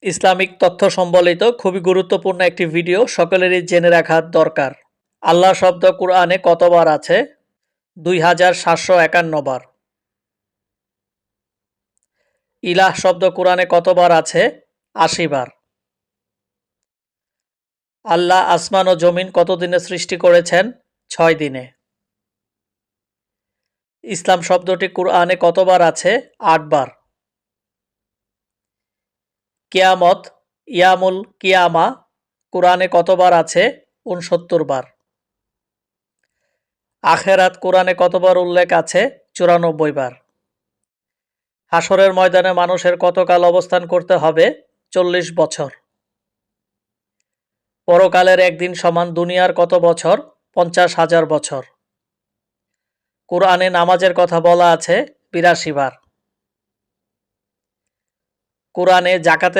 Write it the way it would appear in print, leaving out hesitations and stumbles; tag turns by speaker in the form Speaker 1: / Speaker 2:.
Speaker 1: Islamic তথ্য সম্বলিত খুবই গুরুত্বপূর্ণ একটি ভিডিও, সকলেরই জেনে রাখা দরকার। আল্লাহ শব্দ কুরআনে কতবার আছে? 2751 বার। ইলাহ শব্দ কুরআনে কতবার আছে? 80 বার। আল্লাহ আসমান ও জমিন কত দিনে সৃষ্টি করেছেন? 6 দিনে। ইসলাম শব্দটি কুরআনে কতবার আছে? 8 বার। কিয়ামত, ইয়ামুল কিয়ামা কুরআনে কতবার আছে? 69 বার। আখেরাত কুরআনে কতবার উল্লেখ আছে? 94 বার। হাসরের ময়দানে মানুষের কতকাল অবস্থান করতে হবে? 40 বছর। পরকালের একদিন সমান দুনিয়ার কত বছর? 50,000 বছর। কুরআনে নামাজের কথা বলা আছে 82 বার। কুরআনে যাকাতের